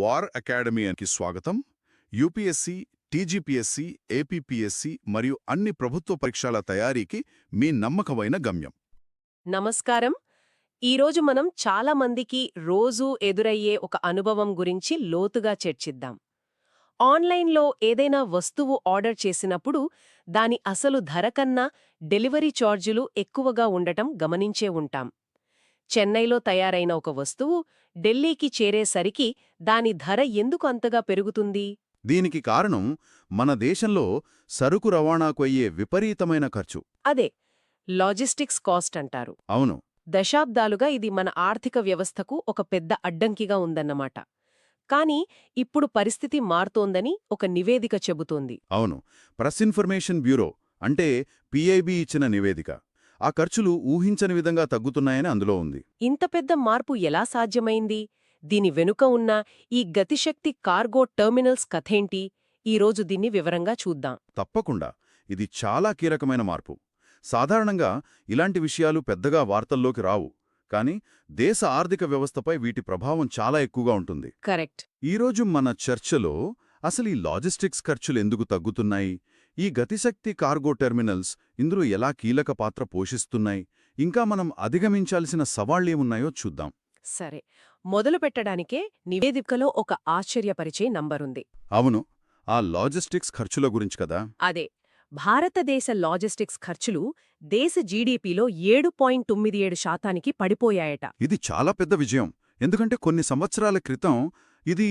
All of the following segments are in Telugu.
వార్ అకాడమీకి స్వాగతం. యూపీఎస్సీ, టీజీపీఎస్సీ, ఏపీపీఎస్సీ మరియు అన్ని ప్రభుత్వ పరీక్షల తయారీకి మీ నమ్మకమైన గమ్యం. నమస్కారం. ఈరోజు మనం చాలా మందికి రోజూ ఎదురయ్యే ఒక అనుభవం గురించి లోతుగా చర్చిద్దాం. ఆన్లైన్లో ఏదైనా వస్తువు ఆర్డర్ చేసినప్పుడు దాని అసలు ధర కన్నా డెలివరీ ఛార్జీలు ఎక్కువగా ఉండటం గమనించే ఉంటాం. చెన్నైలో తయారైన ఒక వస్తువు ఢిల్లీకి చేరేసరికి దాని ధర ఎందుకు అంతగా పెరుగుతుంది? దీనికి కారణం మన దేశంలో సరుకు రవాణాకు అయ్యే విపరీతమైన ఖర్చు. అదే లాజిస్టిక్స్ కాస్ట్ అంటారు. అవును, దశాబ్దాలుగా ఇది మన ఆర్థిక వ్యవస్థకు ఒక పెద్ద అడ్డంకిగా ఉందన్నమాట. కానీ ఇప్పుడు పరిస్థితి మారుతోందని ఒక నివేదిక చెబుతోంది. అవును. ప్రెస్ ఇన్ఫర్మేషన్ బ్యూరో అంటే పీఐబీ ఇచ్చిన నివేదిక. ఆ ఖర్చులు ఊహించని విధంగా తగ్గుతున్నాయని అందులో ఉంది. ఇంత పెద్ద మార్పు ఎలా సాధ్యమైంది? దీని వెనుక ఉన్న ఈ గతిశక్తి కార్గో టెర్మినల్స్ కథేంటి? ఈరోజు దీన్ని వివరంగా చూద్దాం. తప్పకుండా. ఇది చాలా కీలకమైన మార్పు. సాధారణంగా ఇలాంటి విషయాలు పెద్దగా వార్తల్లోకి రావు, కానీ దేశ ఆర్థిక వ్యవస్థపై వీటి ప్రభావం చాలా ఎక్కువగా ఉంటుంది. కరెక్ట్. ఈరోజు మన చర్చలో అసలు ఈ లాజిస్టిక్స్ ఖర్చులు ఎందుకు తగ్గుతున్నాయి, ఈ గతిశక్తి కార్గో టెర్మినల్స్ ఇందులో ఎలా కీలక పాత్ర పోషిస్తున్నాయి, ఇంకా మనం అధిగమించాల్సిన సవాళ్లేమున్నాయో చూద్దాం. సరే, మొదలు పెట్టడానికే నివేదికలో ఒక ఆశ్చర్యపరిచే నంబరుంది. అవును, ఆ లాజిస్టిక్స్ ఖర్చుల గురించి కదా. అదే, భారతదేశ లాజిస్టిక్స్ ఖర్చులు దేశ జీడీపీలో 7.97% పడిపోయాయట. ఇది చాలా పెద్ద విజయం. ఎందుకంటే కొన్ని సంవత్సరాల క్రితం ఇది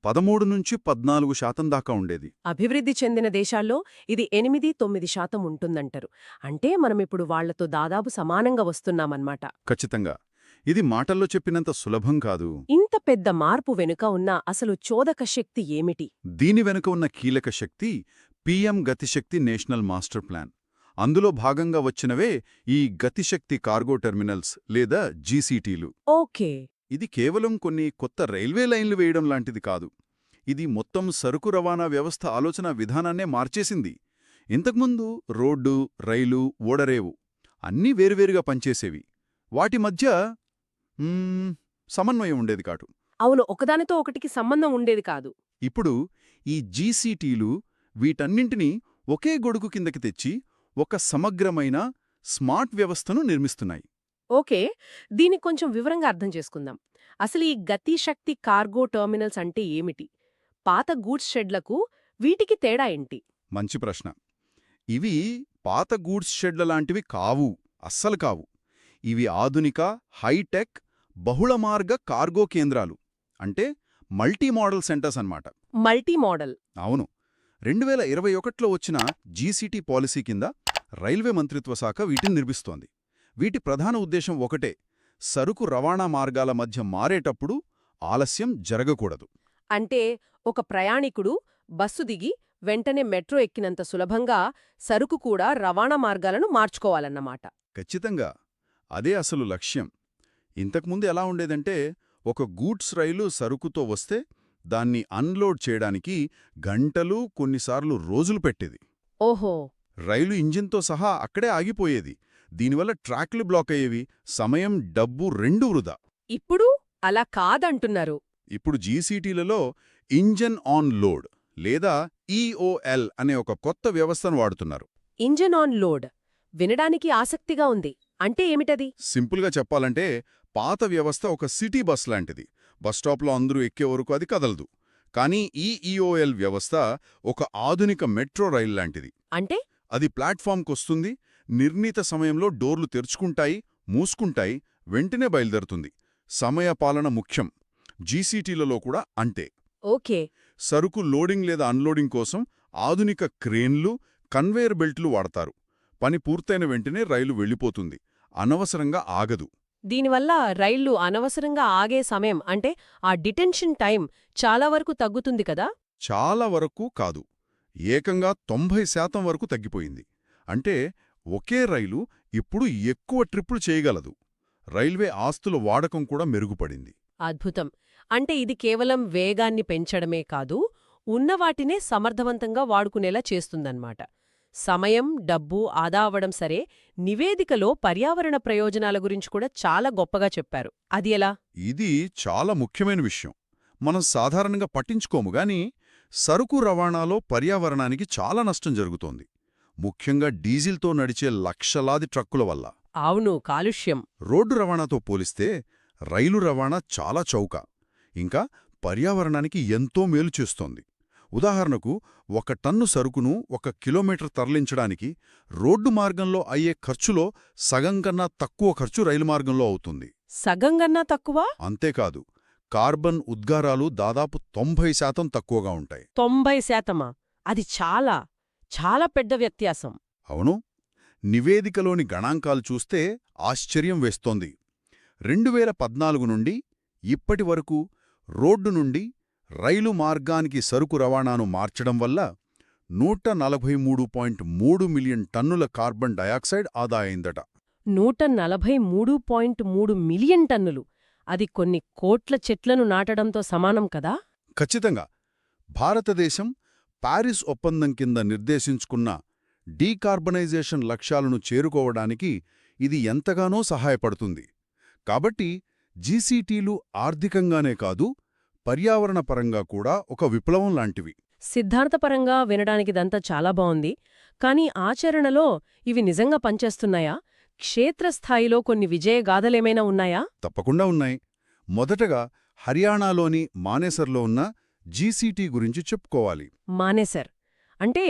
13–14% దాకా ఉండేది. అభివృద్ధి చెందిన దేశాల్లో ఇది 8–9% ఉంటుందంటారు. అంటే మనమిప్పుడు వాళ్లతో దాదాపు సమానంగా వస్తున్నామన్నమాట. ఖచ్చితంగా. ఇది మాటల్లో చెప్పినంత సులభం కాదు. ఇంత పెద్ద మార్పు వెనుక ఉన్న అసలు చోదక శక్తి ఏమిటి? దీని వెనుక ఉన్న కీలక శక్తి పీఎం గతిశక్తి నేషనల్ మాస్టర్ ప్లాన్. అందులో భాగంగా వచ్చినవే ఈ గతిశక్తి కార్గో టెర్మినల్స్ లేదా జీసీటీలు. ఓకే. ఇది కేవలం కొన్ని కొత్త రైల్వే లైన్లు వేయడం లాంటిది కాదు. ఇది మొత్తం సరుకు రవాణా వ్యవస్థ ఆలోచన విధానాన్నే మార్చేసింది. ఇంతకుముందు రోడ్డు, రైలు, ఓడరేవు అన్నీ వేరువేరుగా పనిచేసేవి. వాటి మధ్య సమన్వయం ఉండేది కాదు. అవును, ఒకదానితో ఒకటికి సంబంధం ఉండేది కాదు. ఇప్పుడు ఈ జీసీటీలు వీటన్నింటినీ ఒకే గొడుగు కిందకి తెచ్చి ఒక సమగ్రమైన స్మార్ట్ వ్యవస్థను నిర్మిస్తున్నాయి. ఓకే, దీన్ని కొంచెం వివరంగా అర్థం చేసుకుందాం. అసలు ఈ గతిశక్తి కార్గో టెర్మినల్స్ అంటే ఏమిటి? పాత గూడ్స్ షెడ్లకు వీటికి తేడా ఏంటి? మంచి ప్రశ్న. ఇవి పాత గూడ్స్ షెడ్ల లాంటివి కావు, అస్సలు కావు. ఇవి ఆధునిక, హైటెక్, బహుళమార్గ కార్గో కేంద్రాలు. అంటే మల్టీ మోడల్ సెంటర్స్ అన్నమాట. Multi modal. అవును. 2021లో వచ్చిన జీసీటీ పాలసీ కింద రైల్వే మంత్రిత్వ శాఖ వీటిని నిర్మిస్తోంది. వీటి ప్రధాన ఉద్దేశం ఒకటే: సరుకు రవాణా మార్గాల మధ్య మారేటప్పుడు ఆలస్యం జరగకూడదు. అంటే ఒక ప్రయాణికుడు బస్సు దిగి వెంటనే మెట్రో ఎక్కినంత సులభంగా సరుకు కూడా రవాణా మార్గాలను మార్చుకోవాలన్నమాట. ఖచ్చితంగా. అదే అసలు లక్ష్యం. ఇంతకుముందు ఎలా ఉండేదంటే, ఒక గూడ్స్ రైలు సరుకుతో వస్తే దాన్ని అన్లోడ్ చేయడానికి గంటలు, కొన్నిసార్లు రోజులు పెట్టేది. ఓహో. రైలు ఇంజిన్తో సహా అక్కడే ఆగిపోయేది. దీనివల్ల ట్రాక్లు బ్లాక్ అయ్యేవి, సమయం, డబ్బు రెండూ వృధా. ఇప్పుడు అలా కాదంటున్నారు. ఇప్పుడు జీసీటీలలో ఇంజన్ ఆన్ లోడ్ లేదా ఈఓఎల్ అనే ఒక కొత్త వ్యవస్థను వాడుతున్నారు. ఇంజన్ ఆన్ లోడ్ వినడానికి ఆసక్తిగా ఉంది. అంటే ఏమిటది? సింపుల్గా చెప్పాలంటే, పాత వ్యవస్థ ఒక సిటీ బస్ లాంటిది. బస్టాప్లో అందరూ ఎక్కే వరకు అది కదలదు. కానీ ఈ ఈఓఎల్ వ్యవస్థ ఒక ఆధునిక మెట్రో రైల్ లాంటిది. అంటే అది ప్లాట్ఫామ్కొస్తుంది, నిర్ణీత సమయంలో డోర్లు తెరుచుకుంటాయి, మూసుకుంటాయి, వెంటనే బయలుదేరుతుంది. సమయపాలన ముఖ్యం. జీసీటీలలో కూడా అంతే. ఓకే. సరుకు లోడింగ్ లేదా అన్లోడింగ్ కోసం ఆధునిక క్రేన్లు, కన్వేయర్ బెల్ట్లు వాడతారు. పని పూర్తయిన వెంటనే రైలు వెళ్ళిపోతుంది, అనవసరంగా ఆగదు. దీనివల్ల రైళ్లు అనవసరంగా ఆగే సమయం అంటే ఆ డిటెన్షన్ టైం చాలా వరకు తగ్గుతుంది కదా? చాలా వరకు కాదు, ఏకంగా 90% వరకు తగ్గిపోయింది. అంటే ఒకే రైలు ఇప్పుడు ఎక్కువ ట్రిప్పులు చేయగలదు. రైల్వే ఆస్తుల వాడకం కూడా మెరుగుపడింది. అద్భుతం. అంటే ఇది కేవలం వేగాన్ని పెంచడమే కాదు, ఉన్నవాటినే సమర్థవంతంగా వాడుకునేలా చేస్తుందన్నమాట. సమయం, డబ్బు ఆదా అవడం సరే, నివేదికలో పర్యావరణ ప్రయోజనాల గురించి కూడా చాలా గొప్పగా చెప్పారు. అది ఎలా? ఇది చాలా ముఖ్యమైన విషయం. మనం సాధారణంగా పట్టించుకోము గాని సరుకు రవాణాలో పర్యావరణానికి చాలా నష్టం జరుగుతోంది. ముఖ్యంగా డీజిల్తో నడిచే లక్షలాది ట్రక్కుల వల్ల. అవును, కాలుష్యం. రోడ్డు రవాణాతో పోలిస్తే రైలు రవాణా చాలా చౌక, ఇంకా పర్యావరణానికి ఎంతో మేలు చేస్తోంది. ఉదాహరణకు 1 టన్ను సరుకును 1 కిలోమీటర్ తరలించడానికి రోడ్డు మార్గంలో అయ్యే ఖర్చులో సగం కన్నా తక్కువ ఖర్చు రైలు మార్గంలో అవుతుంది. సగం కన్నా తక్కువ? అంతేకాదు, కార్బన్ ఉద్గారాలు దాదాపు 90% తక్కువగా ఉంటాయి. 90%? అది చాలా చాలా పెద్ద వ్యత్యాసం. అవును, నివేదికలోని గణాంకాలు చూస్తే ఆశ్చర్యం వేస్తోంది. 2014 నుండి ఇప్పటి వరకు రోడ్డు నుండి రైలు మార్గానికి సరుకు రవాణాను మార్చడం వల్ల 143.3 మిలియన్ టన్నుల కార్బన్ డయాక్సైడ్ ఆదా అయిందట. 143.3 మిలియన్ టన్నులు! అది కొన్ని కోట్ల చెట్లను నాటడంతో సమానం కదా? ఖచ్చితంగా. భారతదేశం పారిస్ ఒప్పందం కింద నిర్దేశించుకున్న డీకార్బనైజేషన్ లక్ష్యాలను చేరుకోవడానికి ఇది ఎంతగానో సహాయపడుతుంది. కాబట్టి జీసీటీలు ఆర్థికంగానే కాదు, పర్యావరణపరంగా కూడా ఒక విప్లవం లాంటివి. సిద్ధాంతపరంగా వినడానికిదంతా చాలా బావుంది. కానీ ఆచరణలో ఇవి నిజంగా పనిచేస్తున్నాయా? క్షేత్రస్థాయిలో కొన్ని విజయగాథలేమైనా ఉన్నాయా? తప్పకుండా ఉన్నాయి. మొదటగా హర్యానాలోని మానేసర్లో ఉన్న జీసీటీ గురించి చెప్పుకోవాలి. మానేసర్ అంటే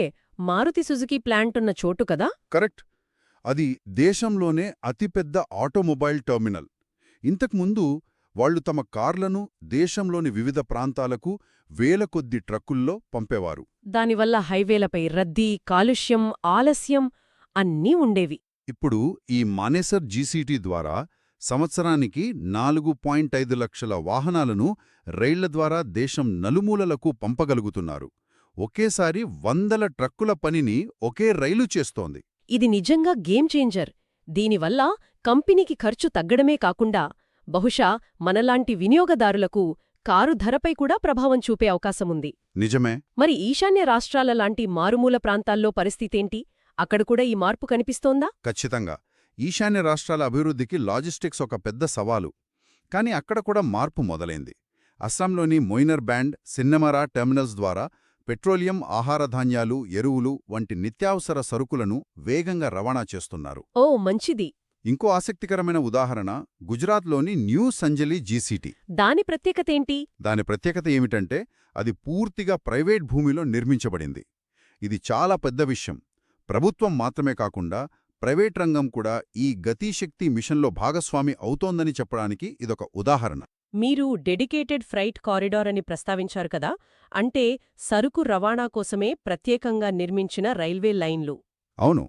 మారుతి సుజుకి ప్లాంటున్న చోటు కదా? కరెక్ట్. అది దేశంలోనే అతిపెద్ద ఆటోమొబైల్ టెర్మినల్. ఇంతకుముందు వాళ్లు తమ కార్లను దేశంలోని వివిధ ప్రాంతాలకు వేల కొద్ది ట్రక్కుల్లో పంపేవారు. దానివల్ల హైవేలపై రద్దీ, కాలుష్యం, ఆలస్యం అన్నీ ఉండేవి. ఇప్పుడు ఈ మానేసర్ జీసీటీ ద్వారా సంవత్సరానికి 4.5 లక్షల వాహనాలను రైళ్ల ద్వారా దేశం నలుమూలలకు పంపగలుగుతున్నారు. ఒకేసారి 100 ట్రక్కుల పనిని ఒకే రైలు చేస్తోంది. ఇది నిజంగా గేమ్ చేంజర్. దీనివల్ల కంపెనీకి ఖర్చు తగ్గడమే కాకుండా బహుశా మనలాంటి వినియోగదారులకు కారు ధరపై కూడా ప్రభావం చూపే అవకాశముంది. నిజమే. మరి ఈశాన్య రాష్ట్రాల లాంటి మారుమూల ప్రాంతాల్లో పరిస్థితేంటి? అక్కడ కూడా ఈ మార్పు కనిపిస్తోందా? ఖచ్చితంగా. ఈశాన్య రాష్ట్రాల అభివృద్ధికి లాజిస్టిక్స్ ఒక పెద్ద సవాలు. కానీ అక్కడ కూడా మార్పు మొదలైంది. అస్సాంలోని మొయినర్ బ్యాండ్, సిన్నెమరా టెర్మినల్స్ ద్వారా పెట్రోలియం, ఆహారధాన్యాలు, ఎరువులు వంటి నిత్యావసర సరుకులను వేగంగా రవాణా చేస్తున్నారు. ఓ, మంచిది. ఇంకో ఆసక్తికరమైన ఉదాహరణ గుజరాత్లోని న్యూ సంజలి జీసీటీ. దాని ప్రత్యేకతేంటి? దాని ప్రత్యేకత ఏమిటంటే అది పూర్తిగా ప్రైవేట్ భూమిలో నిర్మించబడింది. ఇది చాలా పెద్ద విషయం. ప్రభుత్వం మాత్రమే కాకుండా ప్రైవేట్ రంగం కూడా ఈ గతిశక్తి మిషన్లో భాగస్వామి అవుతోందని చెప్పడానికి ఇదొక ఉదాహరణ. మీరు డెడికేటెడ్ ఫ్రైట్ కారిడార్ అని ప్రస్తావించారు కదా, అంటే సరుకు రవాణా కోసమే ప్రత్యేకంగా నిర్మించిన రైల్వే లైన్లు. అవును,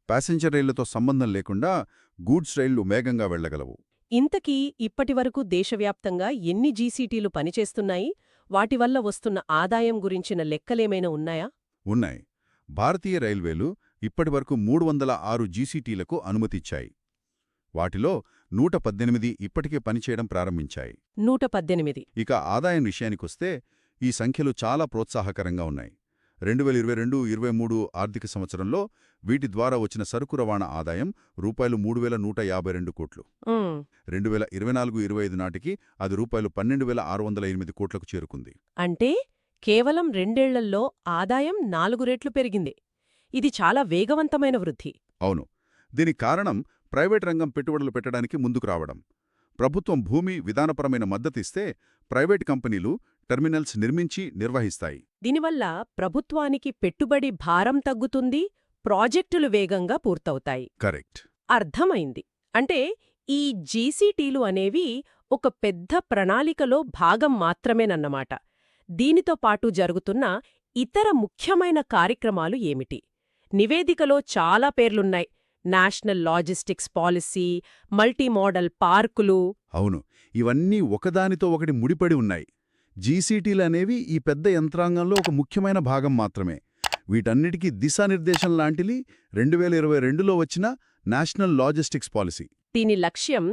ప్యాసింజర్ రైళ్లతో సంబంధం లేకుండా గూడ్స్ రైళ్లు వేగంగా వెళ్లగలవు. ఇంతకీ ఇప్పటివరకు దేశవ్యాప్తంగా ఎన్ని జీసీటీలు పనిచేస్తున్నాయి? వాటి వల్ల వస్తున్న ఆదాయం గురించిన లెక్కలేమైనా ఉన్నాయా? ఉన్నాయి. భారతీయ రైల్వేలు ఇప్పటివరకు 306 జీసీటీలకు అనుమతిచ్చాయి. వాటిలో 118 ఇప్పటికే పనిచేయడం ప్రారంభించాయి. 118. ఇక ఆదాయం విషయానికొస్తే ఈ సంఖ్యలు చాలా ప్రోత్సాహకరంగా ఉన్నాయి. 2022-23 ఆర్థిక సంవత్సరంలో వీటి ద్వారా వచ్చిన సరుకు రవాణా ఆదాయం రూపాయలు 3,152 కోట్లు. 2024-25 నాటికి అది రూపాయలు 12,608 కోట్లకు చేరుకుంది. అంటే కేవలం 2 ఏళ్లలో ఆదాయం 4 రెట్లు పెరిగింది. ఇది చాలా వేగవంతమైన వృద్ధి. అవును. దీనికి కారణం ప్రైవేట్ రంగం పెట్టుబడులు పెట్టడానికి ముందుకు రావడం. ప్రభుత్వం భూమి, విధానపరమైన మద్దతిస్తే ప్రైవేట్ కంపెనీలు టెర్మినల్స్ నిర్మించి నిర్వహిస్తాయి. దీనివల్ల ప్రభుత్వానికి పెట్టుబడి భారం తగ్గుతుంది, ప్రాజెక్టులు వేగంగా పూర్తవుతాయి. కరెక్ట్. అర్థమైంది. అంటే ఈ జీసీటీలు అనేవి ఒక పెద్ద ప్రణాళికలో భాగం మాత్రమేనన్నమాట. దీనితో పాటు జరుగుతున్న ఇతర ముఖ్యమైన కార్యక్రమాలు ఏమిటి? నివేదికలో చాలా పేర్లున్నాయి. నేషనల్ లాజిస్టిక్స్ పాలసీ, మల్టీమోడల్ పార్కులు. అవును, ఇవన్నీ ఒకదానితో ఒకటి ముడిపడి ఉన్నాయి. జీసీటీలనేవి ఈ పెద్ద యంత్రాంగంలో ఒక ముఖ్యమైన భాగం మాత్రమే. వీటన్నిటికీ దిశానిర్దేశం లాంటిది 2022లో వచ్చిన నేషనల్ లాజిస్టిక్స్ పాలసీ. దీని లక్ష్యం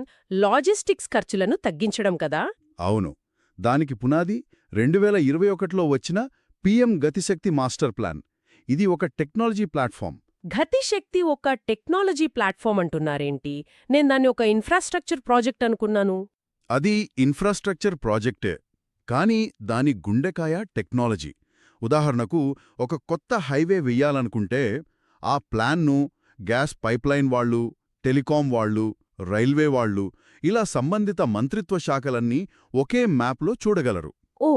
లాజిస్టిక్స్ ఖర్చులను తగ్గించడం కదా? అవును. దానికి పునాది 2021లో వచ్చిన పీఎం గతిశక్తి మాస్టర్ ప్లాన్. ఇది ఒక టెక్నాలజీ ప్లాట్ఫామ్. గతిశక్తి ఒక టెక్నాలజీ ప్లాట్ఫామ్ అంటున్నారేంటి? నేను దాన్ని ఒక ఇన్ఫ్రాస్ట్రక్చర్ ప్రాజెక్ట్ అనుకున్నాను. అది ఇన్ఫ్రాస్ట్రక్చర్ ప్రాజెక్టే. కానీ దాని గుండెకాయ టెక్నాలజీ. ఉదాహరణకు ఒక కొత్త హైవే వెయ్యాలనుకుంటే ఆ ప్లాన్ను గ్యాస్ పైప్లైన్ వాళ్ళు, టెలికాం వాళ్ళు, రైల్వే వాళ్ళు ఇలా సంబంధిత మంత్రిత్వ శాఖలన్నీ ఒకే మ్యాప్లో చూడగలరు. ఓ,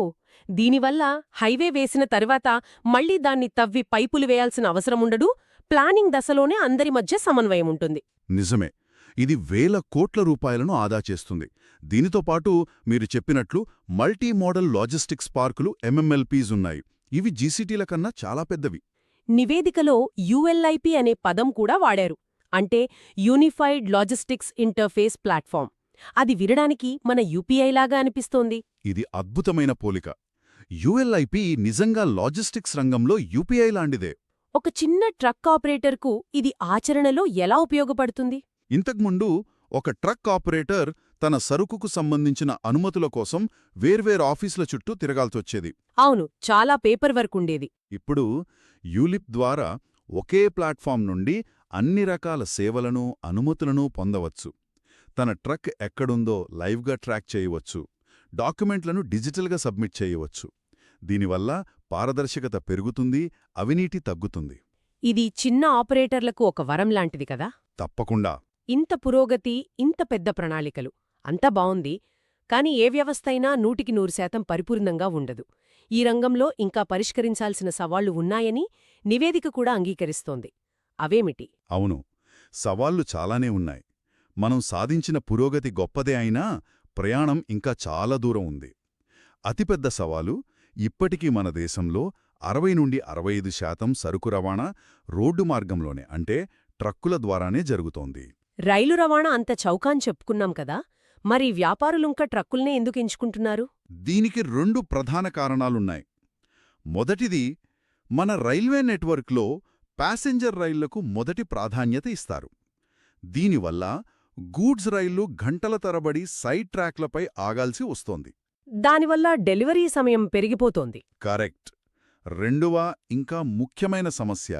దీనివల్ల హైవే వేసిన తరువాత మళ్లీ దాన్ని తవ్వి పైపులు వేయాల్సిన అవసరముండదు, ప్లానింగ్ దశలోనే అందరి మధ్య సమన్వయం ఉంటుంది. నిజమే. ఇది వేల కోట్ల రూపాయలను ఆదా చేస్తుంది. దీనితో పాటు మీరు చెప్పినట్లు మల్టీ మోడల్ లాజిస్టిక్స్ పార్కులు MMLPs ఉన్నాయి. ఇవి జీసీటీల కన్నా చాలా పెద్దవి. నివేదికలో ULIP అనే పదం కూడా వాడారు. అంటే యూనిఫైడ్ లాజిస్టిక్స్ ఇంటర్ఫేస్ ప్లాట్ఫామ్. అది వినడానికి మన UPI లాగా అనిపిస్తోంది. ఇది అద్భుతమైన పోలిక. ULIP నిజంగా లాజిస్టిక్స్ రంగంలో UPI లాంటిదే. ఒక చిన్న ట్రక్ ఆపరేటర్కు ఇది ఆచరణలో ఎలా ఉపయోగపడుతుంది? ఇంతకుముందు ఒక ట్రక్ ఆపరేటర్ తన సరుకుకు సంబంధించిన అనుమతుల కోసం వేర్వేరు ఆఫీసుల చుట్టూ తిరగాల్సొచ్చేది. అవును, చాలా పేపర్ వర్క్ ఉండేది. ఇప్పుడు యూలిప్ ద్వారా ఒకే ప్లాట్ఫామ్ నుండి అన్ని రకాల సేవలను, అనుమతులను పొందవచ్చు. తన ట్రక్ ఎక్కడుందో లైవ్గా ట్రాక్ చేయవచ్చు. డాక్యుమెంట్లను డిజిటల్గా సబ్మిట్ చేయవచ్చు. దీనివల్ల పారదర్శకత పెరుగుతుంది, అవినీతి తగ్గుతుంది. ఇది చిన్న ఆపరేటర్లకు ఒక వరం లాంటిది కదా? తప్పకుండా. ఇంత పురోగతి, ఇంత పెద్ద ప్రణాళికలు అంతా బావుంది. కాని ఏ వ్యవస్థైనా 100% పరిపూర్ణంగా ఉండదు. ఈ రంగంలో ఇంకా పరిష్కరించాల్సిన సవాళ్లు ఉన్నాయని నివేదిక కూడా అంగీకరిస్తోంది. అవేమిటి? అవును, సవాళ్లు చాలానే ఉన్నాయి. మనం సాధించిన పురోగతి గొప్పదే అయినా ప్రయాణం ఇంకా చాలా దూరం ఉంది. అతిపెద్ద సవాలు ఇప్పటికీ మన దేశంలో 60–65% సరుకు రవాణా రోడ్డు మార్గంలోనే, అంటే ట్రక్కుల ద్వారానే జరుగుతోంది. రైలు రవాణా అంత చౌకాని చెప్పుకున్నాం కదా, మరి వ్యాపారులుంక ట్రక్కుల్నే ఎందుకు ఎంచుకుంటున్నారు? దీనికి 2 ప్రధాన కారణాలున్నాయి. మొదటిది, మన రైల్వే నెట్వర్క్లో ప్యాసింజర్ రైళ్లకు మొదటి ప్రాధాన్యత ఇస్తారు. దీనివల్ల గూడ్స్ రైళ్లు గంటల తరబడి సైడ్ ట్రాక్లపై ఆగాల్సి వస్తోంది. దానివల్ల డెలివరీ సమయం పెరిగిపోతోంది. కరెక్ట్. రెండవ ఇంకా ముఖ్యమైన సమస్య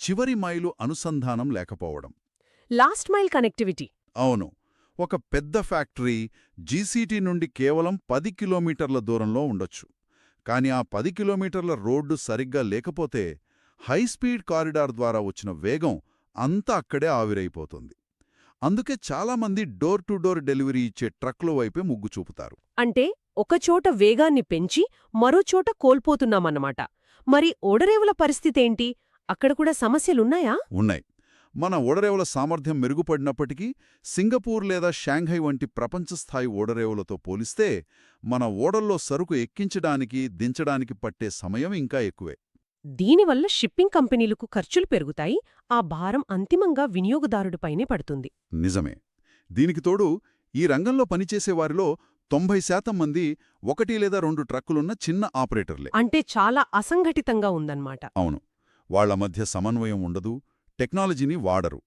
చివరి మైలు అనుసంధానం లేకపోవడం. Last mile connectivity. అవును, ఒక పెద్ద ఫ్యాక్టరీ జీసీటీ నుండి కేవలం 10 కిలోమీటర్ల దూరంలో ఉండొచ్చు. కాని ఆ 10 కిలోమీటర్ల రోడ్డు సరిగ్గా లేకపోతే హైస్పీడ్ కారిడార్ ద్వారా వచ్చిన వేగం అంతా అక్కడే ఆవిరైపోతుంది. అందుకే చాలామంది డోర్ టు డోర్ డెలివరీ ఇచ్చే ట్రక్ల వైపే మొగ్గు చూపుతారు. అంటే ఒకచోట వేగాన్ని పెంచి మరోచోట కోల్పోతున్నామన్నమాట. మరి ఓడరేవుల పరిస్థితేంటి? అక్కడ కూడా సమస్యలున్నాయా? ఉన్నాయి. మన ఓడరేవుల సామర్థ్యం మెరుగుపడినప్పటికీ సింగపూర్ లేదా షాంఘై వంటి ప్రపంచస్థాయి ఓడరేవులతో పోలిస్తే మన ఓడల్లో సరుకు ఎక్కించడానికి, దించడానికి పట్టే సమయం ఇంకా ఎక్కువే. దీనివల్ల షిప్పింగ్ కంపెనీలకు ఖర్చులు పెరుగుతాయి, ఆ భారం అంతిమంగా వినియోగదారుడిపైనే పడుతుంది. నిజమే. దీనికి తోడు ఈ రంగంలో పనిచేసేవారిలో 90% మంది 1 లేదా 2 ట్రక్కులున్న చిన్న ఆపరేటర్లే. అంటే చాలా అసంఘటితంగా ఉందన్నమాట. అవును, వాళ్ల మధ్య సమన్వయం ఉండదు, టెక్నాలజీని వాడరు.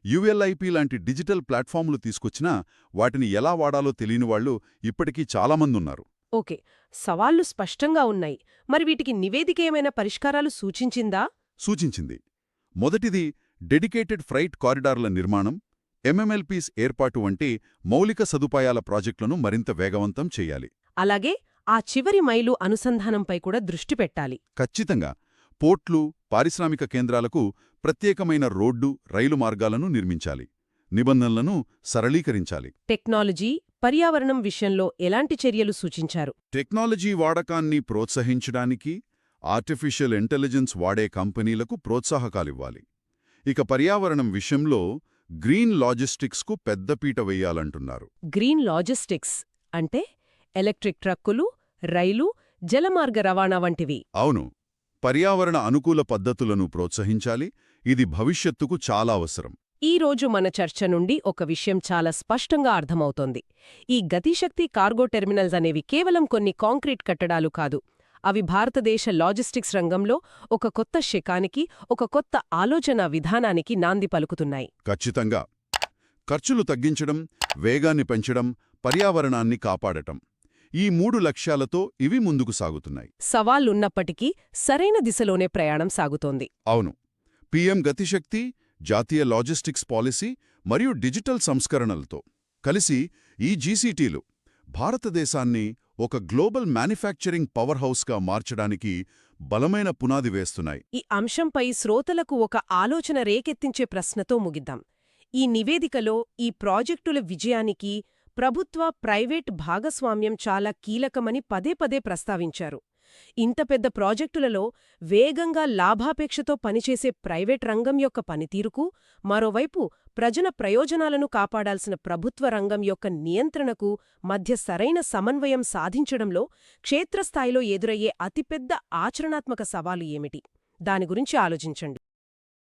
ULIP లాంటి డిజిటల్ ప్లాట్ఫామ్లు తీసుకొచ్చినా వాటిని ఎలా వాడాలో తెలియనివాళ్లు ఇప్పటికీ చాలామందున్నారు. ఓకే, సవాళ్లు స్పష్టంగా ఉన్నాయి. మరి వీటికి నివేదిక ఏమైనా పరిష్కారాలు సూచించిందా? సూచించింది. మొదటిది డెడికేటెడ్ ఫ్రైట్ కారిడార్ల నిర్మాణం, MMLPs ఏర్పాటు వంటి మౌలిక సదుపాయాల ప్రాజెక్టులను మరింత వేగవంతం చెయ్యాలి. అలాగే ఆ చివరి మైలు అనుసంధానంపై కూడా దృష్టి పెట్టాలి. ఖచ్చితంగా. పోర్ట్లు, పారిశ్రామిక కేంద్రాలకు ప్రత్యేకమైన రోడ్డు, రైలు మార్గాలను నిర్మించాలి. నిబంధనలను సరళీకరించాలి. టెక్నాలజీ, పర్యావరణం విషయంలో ఎలాంటి చర్యలు సూచించారు? టెక్నాలజీ వాడకాన్ని ప్రోత్సహించడానికి ఆర్టిఫిషియల్ ఇంటెలిజెన్స్ వాడే కంపెనీలకు ప్రోత్సాహకాలివ్వాలి. ఇక పర్యావరణం విషయంలో గ్రీన్ లాజిస్టిక్స్కు పెద్దపీట వెయ్యాలంటున్నారు. గ్రీన్ లాజిస్టిక్స్ అంటే ఎలక్ట్రిక్ ట్రక్కులు, రైలు, జలమార్గ రవాణా వంటివి. అవును, పర్యావరణ అనుకూల పద్ధతులను ప్రోత్సహించాలి. ఇది భవిష్యత్తుకు చాలా అవసరం. ఈ రోజు మన చర్చ నుండి ఒక విషయం చాలా స్పష్టంగా అర్థమవుతోంది. ఈ గతిశక్తి కార్గో టెర్మినల్స్ అనేవి కేవలం కొన్ని కాంక్రీట్ కట్టడాలు కాదు. అవి భారతదేశ లాజిస్టిక్స్ రంగంలో ఒక కొత్త శకానికి, ఒక కొత్త ఆలోచన విధానానికి నాంది పలుకుతున్నాయి. ఖచ్చితంగా. ఖర్చులు తగ్గించడం, వేగాన్ని పెంచడం, పర్యావరణాన్ని కాపాడటం, ఈ 3 లక్ష్యాలతో ఇవి ముందుకు సాగుతున్నాయి. సవాళ్లున్నప్పటికీ సరైన దిశలోనే ప్రయాణం సాగుతోంది. అవును, PM గతిశక్తి, జాతీయ లాజిస్టిక్స్ పాలసీ మరియు డిజిటల్ సంస్కరణలతో కలిసి ఈ జీసీటీలు భారతదేశాన్ని ఒక గ్లోబల్ మ్యానుఫ్యాక్చరింగ్ పవర్ హౌస్గా మార్చడానికి బలమైన పునాది వేస్తున్నాయి. ఈ అంశంపై శ్రోతలకు ఒక ఆలోచన రేకెత్తించే ప్రశ్నతో ముగిద్దాం. ఈ నివేదికలో ఈ ప్రాజెక్టుల విజయానికి ప్రభుత్వ, ప్రైవేట్ భాగస్వామ్యం చాలా కీలకమని పదే పదే ప్రస్తావించారు. ఇంత పెద్ద ప్రాజెక్టులలో వేగంగా లాభాపేక్షతో పనిచేసే ప్రైవేట్ రంగం యొక్క పనితీరుకు, మరోవైపు ప్రజల ప్రయోజనాలను కాపాడాల్సిన ప్రభుత్వ రంగం యొక్క నియంత్రణకు మధ్య సరైన సమన్వయం సాధించడంలో క్షేత్రస్థాయిలో ఎదురయ్యే అతిపెద్ద ఆచరణాత్మక సవాలు ఏమిటి? దాని గురించి ఆలోచించండి.